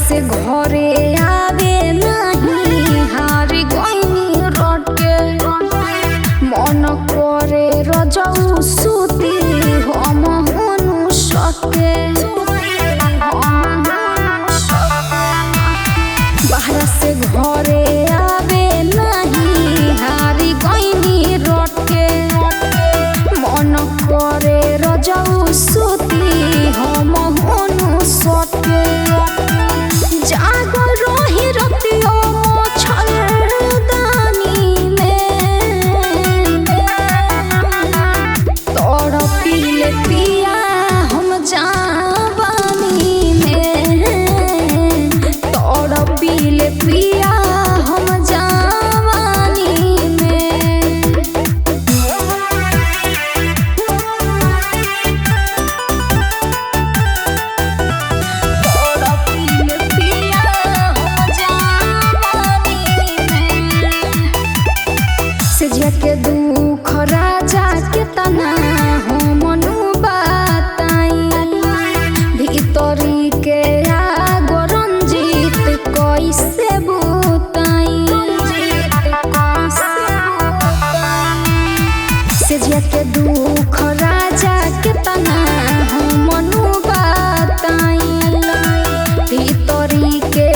से घरे आवे नहीं हार गईनी रटे मन करे रजऊ सुती हम हनु सके बाहर से घरे आवे नहीं हार गईनी रटे मन करे रजऊ सुती हम हनु सके जागो रोही रतियो मच्छरदानी में तड़पिले पिया हम जावानी में तड़पिले पिया हम जावानी में के दुख राजा के तना हो मनु बताई भीतरी के आग रंजित कैसे बुताई से के दुख राजा के तना हो मनु बताई भीतरी के